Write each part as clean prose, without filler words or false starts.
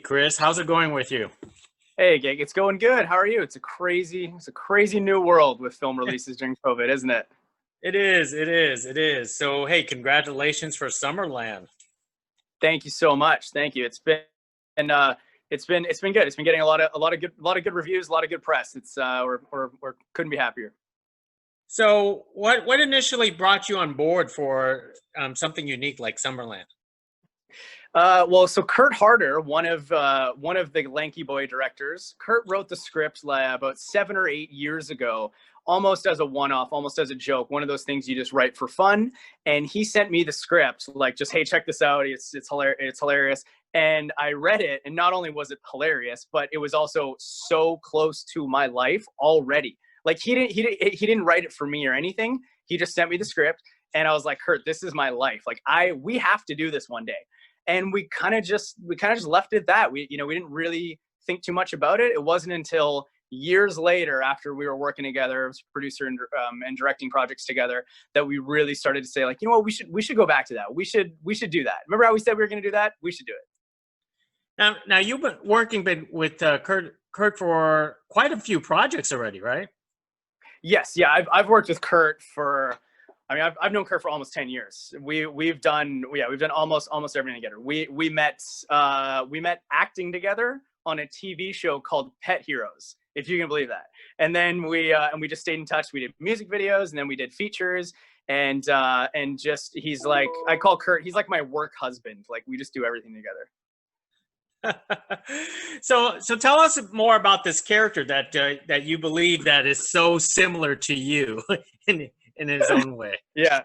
Chris. How's it going with you? Hey, Gig, it's going good. How are you? It's a crazy new world with film releases during COVID, isn't it? It is. So, hey, congratulations for Summerland. Thank you so much. Thank you. And it's been good. It's been getting a lot of good reviews, a lot of good press. It's we're couldn't be happier. So, what initially brought you on board for something unique like Summerland? Well, so Kurt Harder, one of the Lanky Boy directors, Kurt wrote the script about 7 or 8 years ago, almost as a one-off, almost as a joke, one of those things you just write for fun. And he sent me the script, like, just, hey, check this out. It's hilarious. And I read it, and not only was it hilarious, but it was also so close to my life already. Like, he didn't write it for me or anything. He just sent me the script, and I was like, Kurt, this is my life. Like, we have to do this one day. And we kind of just left it at that. We didn't really think too much about it. It wasn't until years later, after we were working together as producer and directing projects together, that we really started to say, like, you know what, we should go back to that. We should do that. Remember how we said we were going to do that? We should do it. Now you've been working with Kurt for quite a few projects already, right? Yes, yeah, I've worked with Kurt for. I mean, I've known Kurt for almost 10 years. We've done almost everything together. We met acting together on a TV show called Pet Heroes, if you can believe that. And then we just stayed in touch. We did music videos, and then we did features, and just, he's like, I call Kurt, he's like my work husband. Like, we just do everything together. So tell us more about this character that you believe that is so similar to you in his own way. Yeah.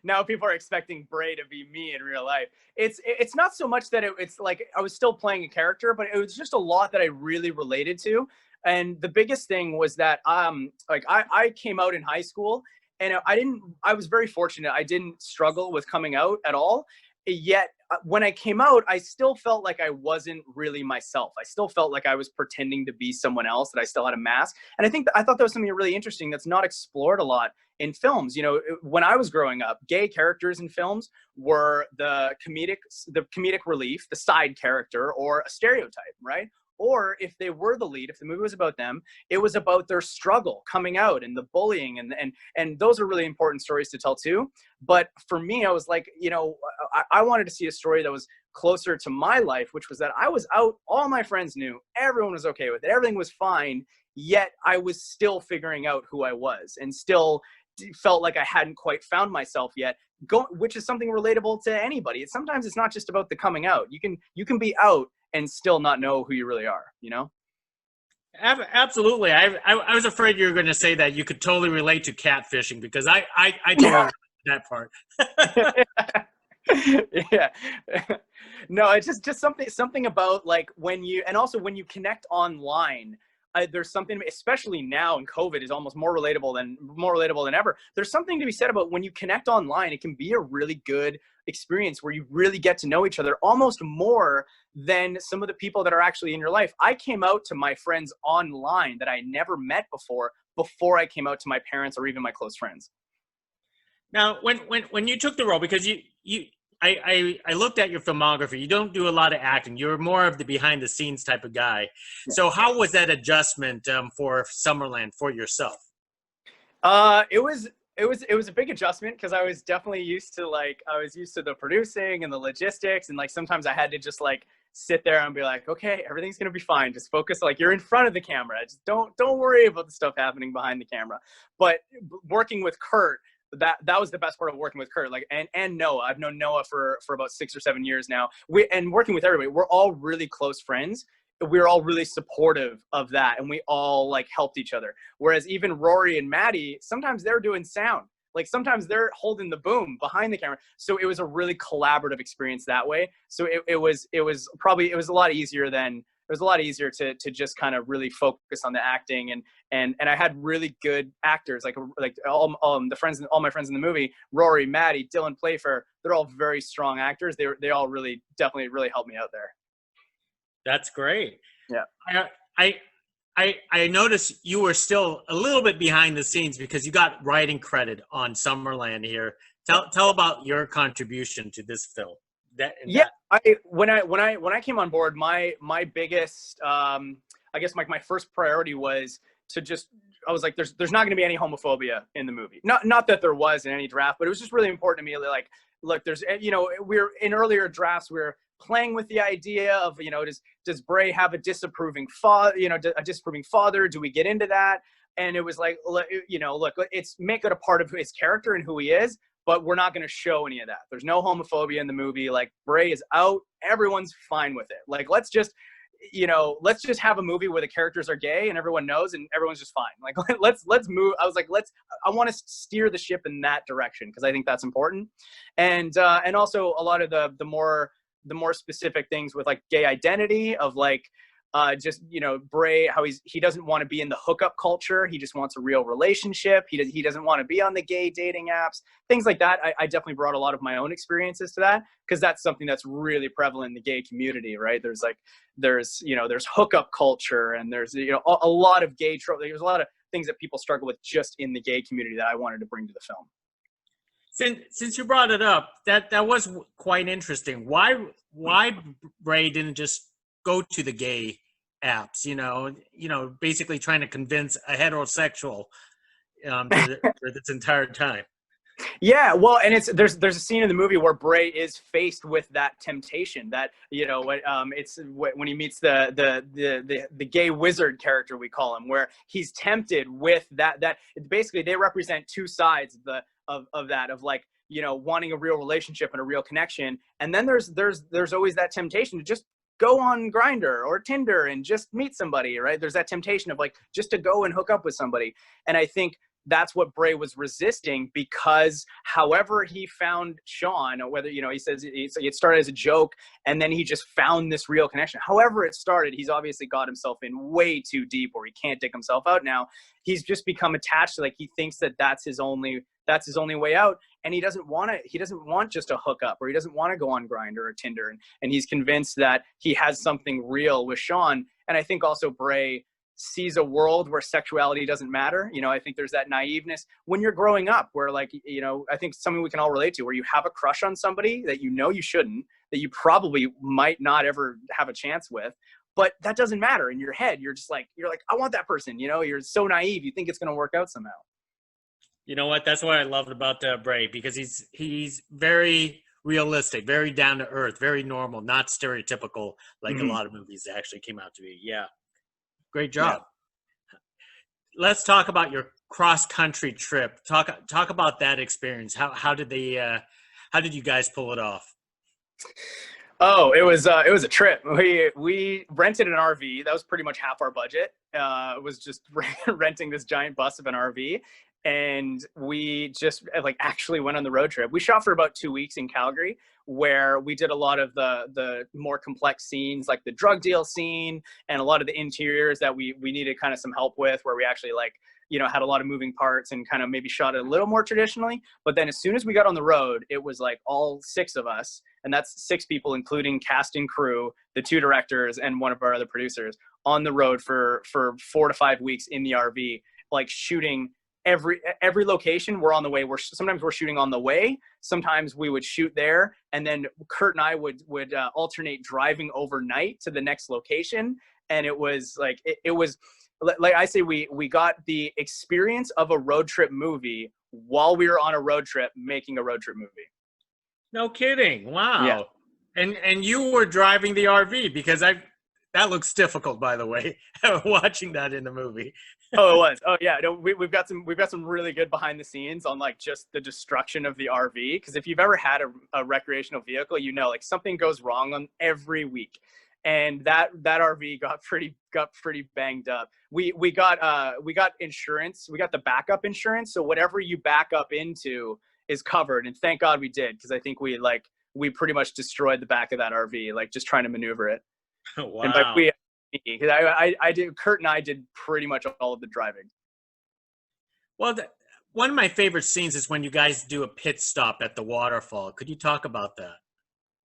Now people are expecting Bray to be me in real life. It's not so much that it's like I was still playing a character, but it was just a lot that I really related to. And the biggest thing was that I came out in high school, and I was very fortunate. I didn't struggle with coming out at all. Yet when I came out, I still felt like I wasn't really myself. I still felt like I was pretending to be someone else, that I still had a mask. And I thought that was something really interesting that's not explored a lot in films. You know, when I was growing up, gay characters in films were the comedic relief, the side character, or a stereotype, right? Or if they were the lead, if the movie was about them, it was about their struggle coming out and the bullying, and those are really important stories to tell too. But for me, I was like, I wanted to see a story that was closer to my life, which was that I was out, all my friends knew, everyone was okay with it, everything was fine, yet I was still figuring out who I was, and still felt like I hadn't quite found myself yet, which is something relatable to anybody. Sometimes it's not just about the coming out. You can be out and still not know who you really are, you know? Absolutely. I was afraid you were going to say that you could totally relate to catfishing, because I totally that part. Yeah. No, it's just something about, like, when you connect online, there's something, especially now in COVID, is almost more relatable than ever. There's something to be said about when you connect online. It can be a really good experience where you really get to know each other almost more than some of the people that are actually in your life. I came out to my friends online that I never met before I came out to my parents or even my close friends. Now, when you took the role, because I looked at your filmography, you don't do a lot of acting. You're more of the behind the scenes type of guy. Yeah. So how was that adjustment for Summerland for yourself? It was a big adjustment, because I was definitely used to the producing and the logistics, and like sometimes I had to just like sit there and be like, okay, everything's gonna be fine. Just focus, like, you're in front of the camera. Just don't worry about the stuff happening behind the camera. But working with Kurt, that was the best part of working with Kurt. Like, and Noah. I've known Noah for about 6 or 7 years now. And working with everybody, we're all really close friends. We're all really supportive of that, and we all like helped each other. Whereas even Rory and Maddie, sometimes they're doing sound. Like, sometimes they're holding the boom behind the camera. So it was a really collaborative experience that way. So it was a lot easier to just kind of really focus on the acting, and I had really good actors, like all my friends in the movie, Rory, Maddie, Dylan Playfair. They're all very strong actors. They all definitely really helped me out there. That's great. Yeah. I noticed you were still a little bit behind the scenes, because you got writing credit on Summerland here. Tell about your contribution to this film. Yeah, when I came on board, my biggest I guess my first priority was to just, I was like, there's not going to be any homophobia in the movie. Not that there was in any draft, but it was just really important to me. Like, look, there's, you know, we're in earlier drafts, we're playing with the idea of, you know, does Bray have a disapproving father, you know, a disapproving father? Do we get into that? And it was like, you know, look, it's make it a part of his character and who he is, but we're not going to show any of that. There's no homophobia in the movie. Like, Bray is out. Everyone's fine with it. Like, let's just have a movie where the characters are gay and everyone knows and everyone's just fine. Like, let's move. I was like, I want to steer the ship in that direction because I think that's important. And also a lot of the more specific things with like gay identity of like, just, you know, Bray, how he doesn't want to be in the hookup culture. He just wants a real relationship. He doesn't want to be on the gay dating apps, things like that. I definitely brought a lot of my own experiences to that because that's something that's really prevalent in the gay community, right? There's hookup culture and there's, you know, a lot of gay there's a lot of things that people struggle with just in the gay community that I wanted to bring to the film. Since you brought it up, that was quite interesting. Why Bray didn't just go to the gay apps, you know, basically trying to convince a heterosexual for this entire time. Yeah, well, and there's a scene in the movie where Bray is faced with that temptation that, you know, it's when he meets the gay wizard character, we call him, where he's tempted with that basically they represent two sides of that of like, you know, wanting a real relationship and a real connection, and then there's always that temptation to just go on Grindr or Tinder and just meet somebody, right? There's that temptation of like just to go and hook up with somebody. And I think that's what Bray was resisting because however he found Shawn, or whether, you know, he says it started as a joke and then he just found this real connection. However it started, he's obviously got himself in way too deep where he can't dig himself out now. He's just become attached to, like, he thinks that that's his only way out. And he doesn't want just a hookup, or he doesn't want to go on Grindr or Tinder. And he's convinced that he has something real with Shawn. And I think also Bray sees a world where sexuality doesn't matter. You know, I think there's that naiveness when you're growing up where, like, you know, I think something we can all relate to, where you have a crush on somebody that you know you shouldn't, that you probably might not ever have a chance with, but that doesn't matter. In your head, you're like, I want that person, you know, you're so naive. You think it's going to work out somehow. You know what? That's what I loved about Bray, because he's very realistic, very down to earth, very normal, not stereotypical like a lot of movies actually came out to be. Yeah. Great job. Yeah. Let's talk about your cross-country trip. Talk about that experience. How did you guys pull it off? Oh, it was a trip. We rented an RV. That was pretty much half our budget. It was just renting this giant bus of an RV. And we just like actually went on the road trip. We shot for about 2 weeks in Calgary, where we did a lot of the more complex scenes, like the drug deal scene, and a lot of the interiors that we needed kind of some help with, where we actually, like, you know, had a lot of moving parts and kind of maybe shot it a little more traditionally. But then as soon as we got on the road, it was like all 6 of us, and that's 6 people, including cast and crew, the 2 directors, and one of our other producers, on the road for 4 to 5 weeks in the RV, like shooting every location. We're on the way. Sometimes we're shooting on the way. Sometimes we would shoot there, and then Kurt and I would alternate driving overnight to the next location. And it was like it was like I say, we got the experience of a road trip movie while we were on a road trip making a road trip movie. No kidding! Wow. Yeah. And you were driving the RV, because that looks difficult, by the way, watching that in the movie. Oh, it was. Oh, yeah. No, we've got some really good behind the scenes on, like, just the destruction of the RV. Because if you've ever had a recreational vehicle, you know, like, something goes wrong on every week, and that RV got pretty banged up. We got insurance. We got the backup insurance, so whatever you back up into is covered. And thank God we did, because I think we pretty much destroyed the back of that RV, like, just trying to maneuver it. Wow. And by we, because I did, Kurt and I did pretty much all of the driving. Well, one of my favorite scenes is when you guys do a pit stop at the waterfall. Could you talk about that?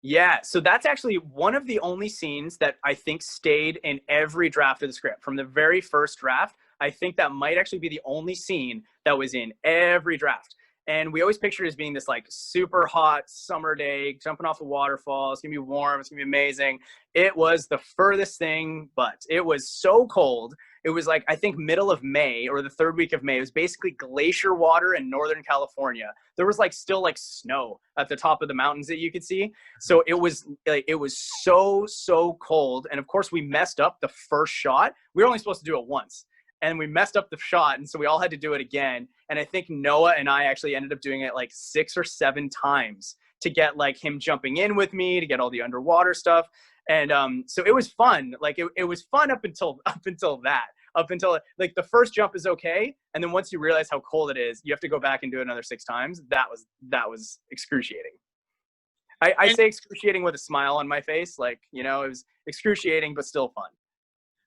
Yeah, so that's actually one of the only scenes that I think stayed in every draft of the script. From the very first draft, I think that might actually be the only scene that was in every draft. And we always pictured it as being this like super hot summer day, jumping off a waterfall. It's gonna be warm. It's gonna be amazing. It was the furthest thing, but it was so cold. It was like, I think middle of May or the third week of May. It was basically glacier water in Northern California. There was like still like snow at the top of the mountains that you could see. So it was like, it was so cold. And of course we messed up the first shot. We were only supposed to do it once. And we messed up the shot, and so we all had to do it again. And I think Noah and I actually ended up doing it like 6 or 7 times to get like him jumping in with me, to get all the underwater stuff. And so it was fun. Like it was fun up until like the first jump is okay, and then once you realize how cold it is, you have to go back and do it another 6 times. That was excruciating. I say excruciating with a smile on my face, like, you know, it was excruciating but still fun.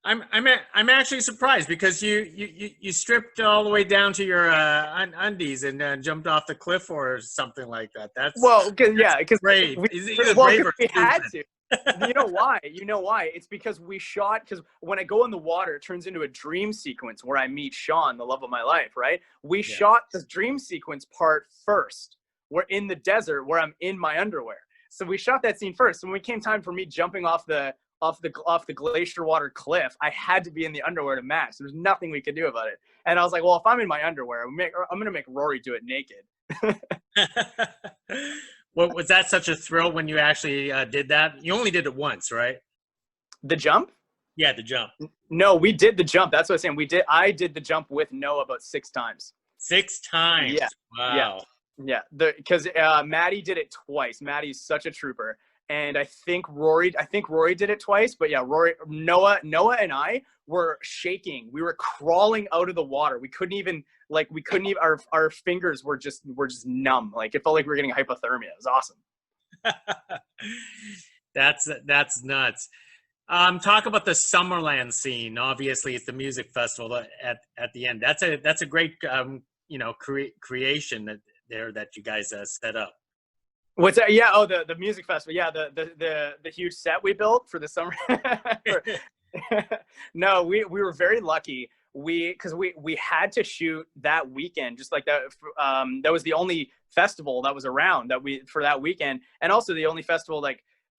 I'm actually surprised because you stripped all the way down to your undies and jumped off the cliff or something like that. That's because brave. We had to. You know why? It's because we shot, because when I go in the water, it turns into a dream sequence where I meet Shawn, the love of my life, right? We shot the dream sequence part first. We're in the desert where I'm in my underwear. So we shot that scene first. So when it came time for me jumping off the glacier water cliff, I had to be in the underwear to match. There's nothing we could do about it. And I was like, well, if I'm in my underwear, I'm going to make Rory do it naked. Well, was that such a thrill when you actually did that? You only did it once, right? The jump? Yeah, the jump. No, we did the jump. That's what I'm saying. I did the jump with Noah about 6 times. 6 times? Yeah. Wow. Yeah. Because Maddie did it twice. Maddie's such a trooper. And I think Rory did it twice, but yeah, Noah and I were shaking. We were crawling out of the water. We couldn't even, our fingers were just numb. Like it felt like we were getting hypothermia. It was awesome. That's nuts. Talk about the Summerland scene. Obviously it's the music festival at the end. That's a great, creation that you guys set up. What's that? Yeah. Oh, the music festival. Yeah. The huge set we built for the summer. No, we were very lucky. Because we had to shoot that weekend, just like that. That was the only festival that was around for that weekend. And also the only festival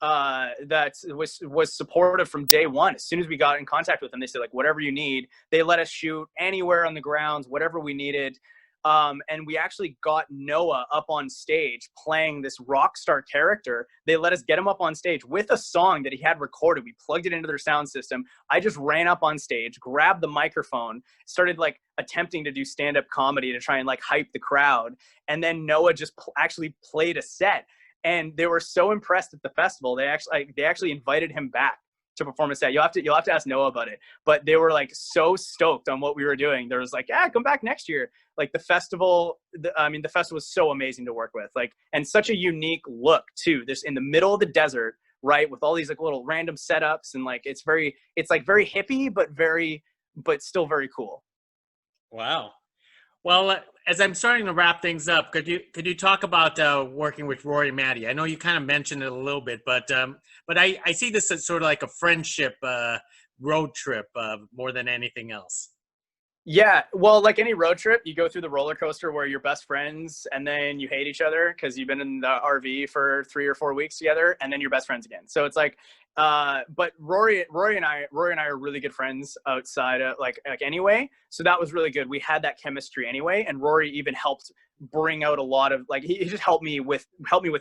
that was supportive from day one. As soon as we got in contact with them, they said like, whatever you need. They let us shoot anywhere on the grounds, whatever we needed. And we actually got Noah up on stage playing this rock star character. They let us get him up on stage with a song that he had recorded. We plugged it into their sound system. I just ran up on stage, grabbed the microphone, started like attempting to do stand-up comedy to try and like hype the crowd. And then Noah just actually played a set. And they were so impressed at the festival. They actually invited him back to perform a set. You'll have to ask Noah about it. But they were like so stoked on what we were doing. There was like, yeah, come back next year. Like the festival was so amazing to work with. Like, and such a unique look too. This in the middle of the desert, right, with all these like little random setups, and like it's like very hippie, but still very cool. Wow. Well, as I'm starting to wrap things up, could you talk about working with Rory and Maddie? I know you kind of mentioned it a little bit, but I see this as sort of like a friendship road trip more than anything else. Yeah, well, like any road trip, you go through the roller coaster where you're best friends and then you hate each other because you've been in the RV for 3 or 4 weeks together, and then you're best friends again. So it's like, but Rory and I are really good friends outside of like anyway. So that was really good. We had that chemistry anyway, and Rory even helped bring out a lot of like he just helped me with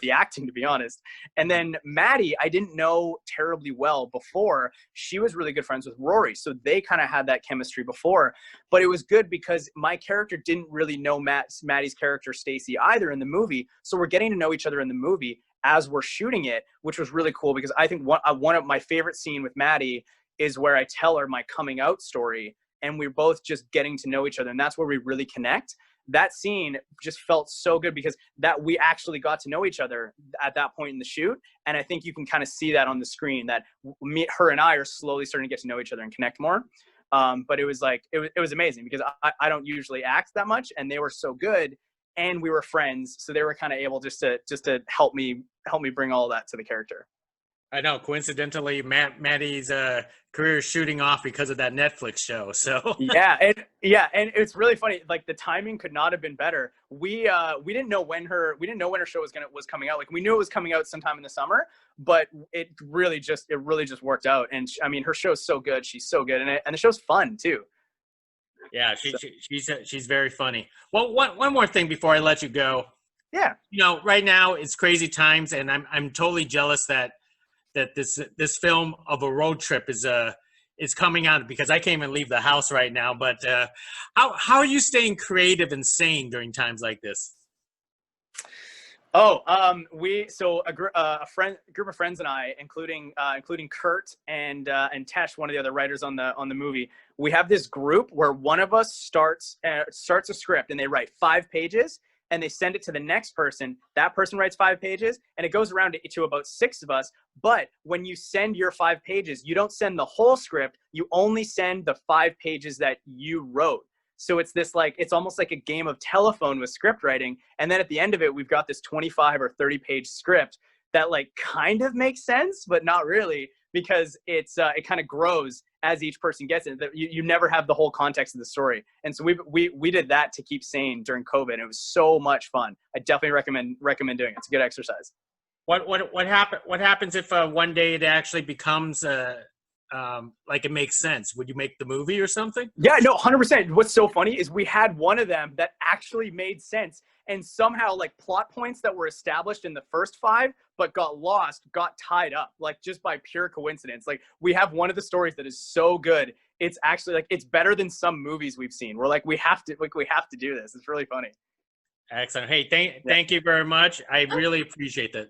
the acting, to be honest. And then Maddie, I didn't know terribly well before. She was really good friends with Rory, so they kind of had that chemistry before. But it was good because my character didn't really know Maddie's character Stacey either in the movie, so we're getting to know each other in the movie as we're shooting it, which was really cool because I think one of my favorite scene with Maddie is where I tell her my coming out story, and we're both just getting to know each other, and that's where we really connect. That scene just felt so good because that we actually got to know each other at that point in the shoot. And I think you can kind of see that on the screen that her and I are slowly starting to get to know each other and connect more. But it was like, it was amazing because I don't usually act that much, and they were so good and we were friends. So they were kind of able just to help me bring all that to the character. I know. Coincidentally, Maddie's career is shooting off because of that Netflix show. So and it's really funny. Like the timing could not have been better. We didn't know when her show was coming out. Like we knew it was coming out sometime in the summer, but it really just worked out. And I mean, her show's so good. She's so good in it, and the show's fun too. Yeah, she's very funny. Well, one more thing before I let you go. Yeah. You know, right now it's crazy times, and I'm totally jealous that this film of a road trip is coming out, because I can't even leave the house right now. But how are you staying creative and sane during times like this? Oh, a group of friends and I, including Kurt and Tesh, one of the other writers on the movie, we have this group where one of us starts a script, and they write 5 pages, and they send it to the next person. That person writes 5 pages, and it goes around to about 6 of us. But when you send your 5 pages, you don't send the whole script. You only send the 5 pages that you wrote. So it's this it's almost like a game of telephone with script writing. And then at the end of it, we've got this 25 or 30 page script that kind of makes sense, but not really, because it kind of grows as each person gets it. You never have the whole context of the story. And so we did that to keep sane during COVID. And it was so much fun. I definitely recommend doing it. It's a good exercise. What happens if one day it actually becomes it makes sense? Would you make the movie or something? Yeah, no, 100%. What's so funny is we had one of them that actually made sense, and somehow plot points that were established in the first 5 but got tied up just by pure coincidence. We have one of the stories that is so good, it's actually it's better than some movies we've seen. We're we have to do this. It's really funny. Excellent. Hey, thank you very much. I really appreciate that.